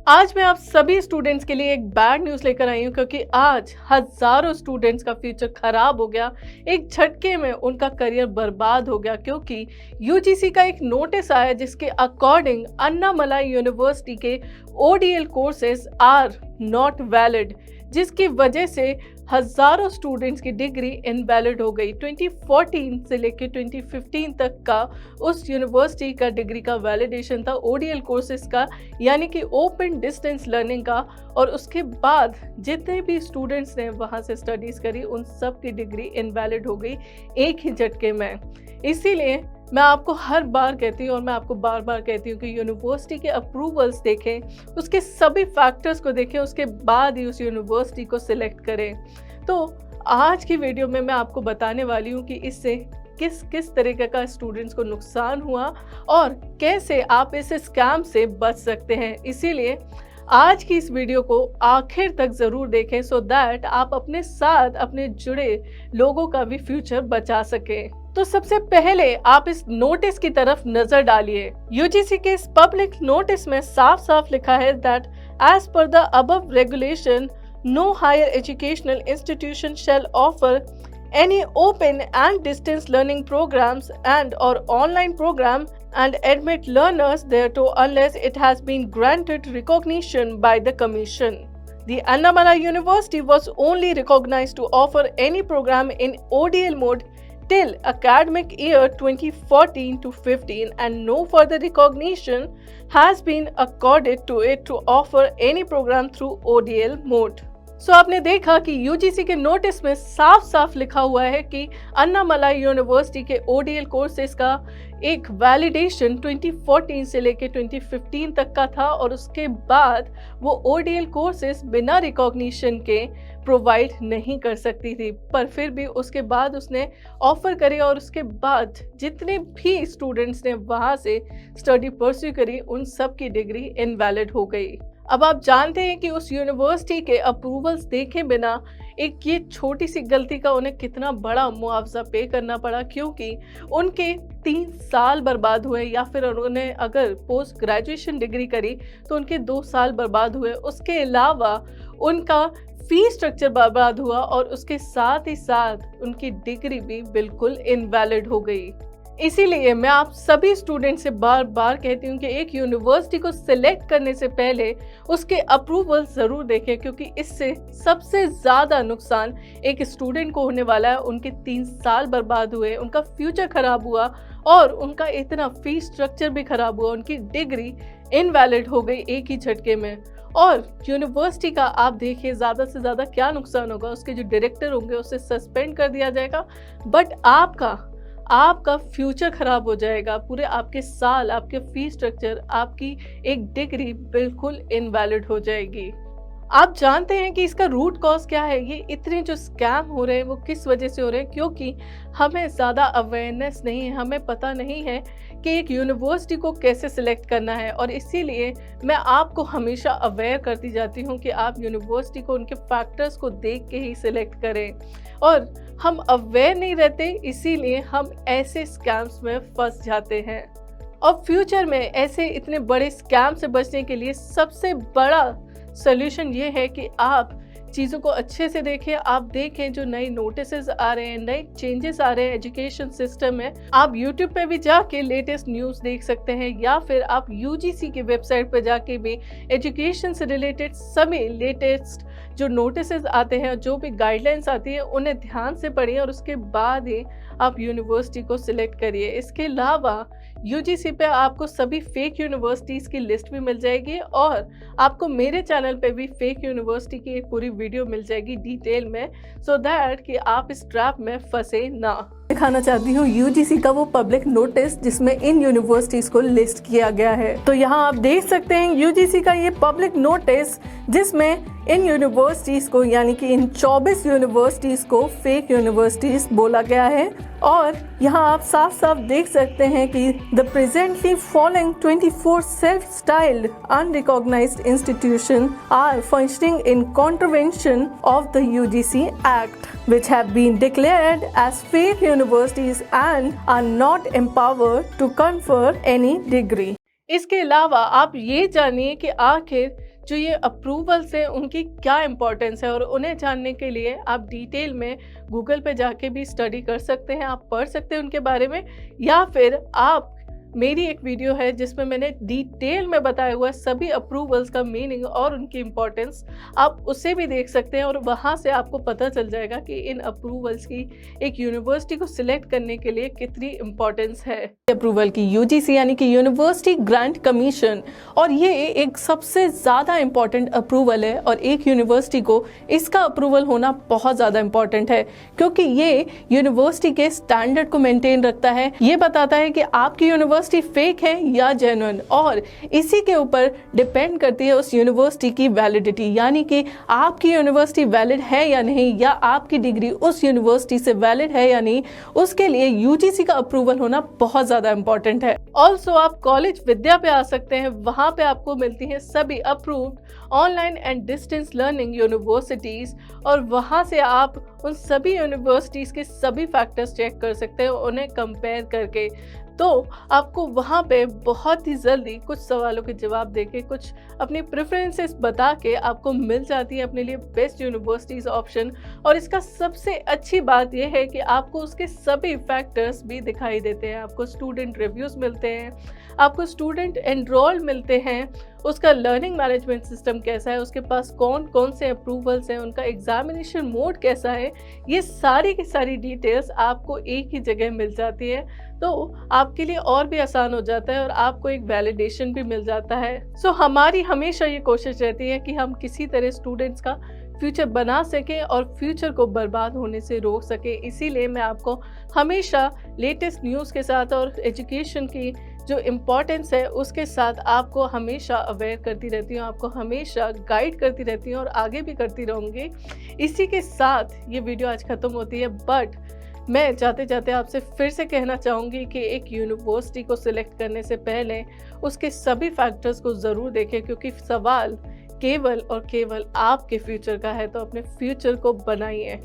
आज मैं आप सभी स्टूडेंट्स के लिए एक बैड न्यूज़ लेकर आई हूँ क्योंकि आज हज़ारों स्टूडेंट्स का फ्यूचर ख़राब हो गया। एक झटके में उनका करियर बर्बाद हो गया क्योंकि यूजीसी का एक नोटिस आया जिसके अकॉर्डिंग अन्नामलाई यूनिवर्सिटी के ODL courses are not valid, जिसकी वजह से हज़ारों स्टूडेंट्स की डिग्री इनवैलिड हो गई। 2014 से लेकर 2015 तक का उस यूनिवर्सिटी का डिग्री का वैलिडेशन था ओडीएल कोर्सेज का, यानी कि ओपन डिस्टेंस लर्निंग का। और उसके बाद जितने भी स्टूडेंट्स ने वहाँ से स्टडीज़ करी उन सब की डिग्री इनवैलिड हो गई एक ही झटके में। इसीलिए मैं आपको हर बार कहती हूँ और मैं आपको बार बार कहती हूँ कि यूनिवर्सिटी के अप्रूवल्स देखें, उसके सभी फैक्टर्स को देखें, उसके बाद ही उस यूनिवर्सिटी को सिलेक्ट करें। तो आज की वीडियो में मैं आपको बताने वाली हूँ कि इससे किस किस तरीके का स्टूडेंट्स को नुकसान हुआ और कैसे आप इस स्कैम से बच सकते हैं। इसीलिए आज की इस वीडियो को आखिर तक ज़रूर देखें सो दैट आप अपने साथ अपने जुड़े लोगों का भी फ्यूचर बचा सकें। तो सबसे पहले आप इस नोटिस की तरफ नजर डालिए। यूजीसी के इस पब्लिक नोटिस में साफ साफ लिखा है that as per the above regulation no higher educational institution shall offer any open and distance learning programs and or online program and admit learners thereto unless it has been granted recognition by the commission. The Annamalai University was only recognized to offer any program in ODL mode till academic year 2014 to 15 and no further recognition has been accorded to it to offer any program through ODL mode. सो आपने देखा कि UGC के notice में साफ साफ लिखा हुआ है कि अन्नामलाई यूनिवर्सिटी के ओडीएल कोर्सेज का एक वैलिडेशन 2014 से लेकर 2015 तक का था और उसके बाद वो ओडीएल कोर्सेज बिना रिकॉग्निशन के प्रोवाइड नहीं कर सकती थी। पर फिर भी उसके बाद उसने ऑफर करे और उसके बाद जितने भी स्टूडेंट्स ने वहाँ से स्टडी परस्यू करी उन सब की डिग्री इनवैलिड हो गई। अब आप जानते हैं कि उस यूनिवर्सिटी के अप्रूवल्स देखे बिना एक ये छोटी सी गलती का उन्हें कितना बड़ा मुआवजा पे करना पड़ा, क्योंकि उनके 3 साल बर्बाद हुए या फिर उन्होंने अगर पोस्ट ग्रेजुएशन डिग्री करी तो उनके 2 साल बर्बाद हुए। उसके अलावा उनका फी स्ट्रक्चर बर्बाद हुआ और उसके साथ ही साथ उनकी डिग्री भी बिल्कुल इनवैलिड हो गई। इसीलिए मैं आप सभी स्टूडेंट से बार बार कहती हूँ कि एक यूनिवर्सिटी को सिलेक्ट करने से पहले उसके अप्रूवल ज़रूर देखें, क्योंकि इससे सबसे ज़्यादा नुकसान एक स्टूडेंट को होने वाला है। उनके 3 साल बर्बाद हुए, उनका फ्यूचर ख़राब हुआ और उनका इतना फी स्ट्रक्चर भी ख़राब हुआ, उनकी डिग्री इनवैलिड हो गई एक ही झटके में। और यूनिवर्सिटी का आप देखिए ज़्यादा से ज़्यादा क्या नुकसान होगा, उसके जो डायरेक्टर होंगे उसे सस्पेंड कर दिया जाएगा, बट आपका फ्यूचर खराब हो जाएगा। पूरे आपके साल, आपके फी स्ट्रक्चर, आपकी एक डिग्री बिल्कुल इनवैलिड हो जाएगी। आप जानते हैं कि इसका रूट कॉज क्या है? ये इतने जो स्कैम हो रहे हैं वो किस वजह से हो रहे हैं? क्योंकि हमें ज़्यादा अवेयरनेस नहीं है, हमें पता नहीं है कि एक यूनिवर्सिटी को कैसे सिलेक्ट करना है। और इसीलिए मैं आपको हमेशा अवेयर करती जाती हूँ कि आप यूनिवर्सिटी को उनके फैक्टर्स को देख के ही सिलेक्ट करें। और हम अवेयर नहीं रहते, इसीलिए हम ऐसे स्कैम्स में फंस जाते हैं। और फ्यूचर में ऐसे इतने बड़े स्कैम से बचने के लिए सबसे बड़ा सोल्यूशन ये है कि आप चीज़ों को अच्छे से देखें। आप देखें जो नए नोटिसेस आ रहे हैं, नए चेंजेस आ रहे हैं एजुकेशन सिस्टम में। आप यूट्यूब पे भी जाके लेटेस्ट न्यूज़ देख सकते हैं या फिर आप यूजीसी की वेबसाइट पर जाके भी एजुकेशन से रिलेटेड सभी लेटेस्ट जो नोटिसेस आते हैं, जो भी गाइडलाइंस आती है, उन्हें ध्यान से पढ़िए और उसके बाद ही आप यूनिवर्सिटी को सिलेक्ट करिए। इसके अलावा यूजीसी पे आपको सभी फेक यूनिवर्सिटीज़ की लिस्ट भी मिल जाएगी और आपको मेरे चैनल पे भी फेक यूनिवर्सिटी की एक पूरी वीडियो मिल जाएगी डिटेल में, सो दैट कि आप इस ट्रैप में फंसे ना। दिखाना चाहती हूँ यूजीसी का वो पब्लिक नोटिस जिसमें इन यूनिवर्सिटीज़ को लिस्ट किया गया है। तो यहाँ आप देख सकते हैं यूजीसी का ये पब्लिक नोटिस जिसमें इन यूनिवर्सिटीज़ को यानी कि इन 24 यूनिवर्सिटीज़ को फेक यूनिवर्सिटीज़ बोला गया है। और यहाँ आप साफ साफ देख सकते हैं कि the presently following 24 self styled unrecognised institution are functioning in contravention of the UGC act which have been declared as fake universities and are not empowered to confer any degree. इसके अलावा आप ये जानिए कि आखिर जो ये अप्रूवल्स हैं उनकी क्या इम्पोर्टेंस है, और उन्हें जानने के लिए आप डिटेल में गूगल पे जाके भी स्टडी कर सकते हैं, आप पढ़ सकते हैं उनके बारे में, या फिर आप मेरी एक वीडियो है जिसमें मैंने डिटेल में बताया हुआ है सभी अप्रूवल्स का मीनिंग और उनकी इम्पोर्टेंस, आप उसे भी देख सकते हैं और वहाँ से आपको पता चल जाएगा कि इन अप्रूवल्स की एक यूनिवर्सिटी को सिलेक्ट करने के लिए कितनी इम्पोर्टेंस है। अप्रूवल की यूजीसी यानी कि यूनिवर्सिटी ग्रांट कमीशन, और ये एक सबसे ज़्यादा इम्पॉर्टेंट अप्रूवल है, और एक यूनिवर्सिटी को इसका अप्रूवल होना बहुत ज़्यादा इम्पॉर्टेंट है क्योंकि ये यूनिवर्सिटी के स्टैंडर्ड को मेंटेन रखता है। ये बताता है कि आपकी यूनिवर्सिटी फेक है या जेन्युइन, और इसी के ऊपर डिपेंड करती है उस यूनिवर्सिटी की वैलिडिटी, यानी कि आपकी यूनिवर्सिटी वैलिड है या नहीं, या आपकी डिग्री उस यूनिवर्सिटी से वैलिड है या नहीं, उसके लिए यूजीसी का अप्रूवल होना बहुत ज़्यादा इंपॉर्टेंट है। ऑल्सो आप कॉलेज विद्या पे आ सकते हैं, वहाँ पे आपको मिलती हैं सभी approved online and distance learning universities, और वहाँ से आप उन सभी यूनिवर्सिटीज़ के सभी फैक्टर्स चेक कर सकते हैं उन्हें कंपेयर करके। तो आपको वहाँ पे बहुत ही जल्दी कुछ सवालों के जवाब देके, कुछ अपनी प्रेफरेंसेस बता के आपको मिल जाती है अपने लिए बेस्ट यूनिवर्सिटीज़ ऑप्शन। और इसका सबसे अच्छी बात यह है कि आपको उसके सभी फैक्टर्स भी दिखाई देते हैं, आपको स्टूडेंट रिव्यूज़ मिलते हैं, आपको स्टूडेंट एनरोल मिलते हैं, उसका लर्निंग मैनेजमेंट सिस्टम कैसा है, उसके पास कौन कौन से अप्रूवल्स हैं, उनका एग्जामिनेशन मोड कैसा है, ये सारी की सारी डिटेल्स आपको एक ही जगह मिल जाती है। तो आपके लिए और भी आसान हो जाता है और आपको एक वैलिडेशन भी मिल जाता है। सो हमारी हमेशा ये कोशिश रहती है कि हम किसी तरह स्टूडेंट्स का फ्यूचर बना सकें और फ्यूचर को बर्बाद होने से रोक सकें। इसीलिए मैं आपको हमेशा लेटेस्ट न्यूज़ के साथ और एजुकेशन की जो इम्पोर्टेंस है उसके साथ आपको हमेशा अवेयर करती रहती हूँ, आपको हमेशा गाइड करती रहती हूँ और आगे भी करती रहूँगी। इसी के साथ ये वीडियो आज ख़त्म होती है, बट मैं जाते जाते आपसे फिर से कहना चाहूँगी कि एक यूनिवर्सिटी को सिलेक्ट करने से पहले उसके सभी फैक्टर्स को ज़रूर देखें, क्योंकि सवाल केवल और केवल आपके फ्यूचर का है। तो अपने फ्यूचर को बनाइए।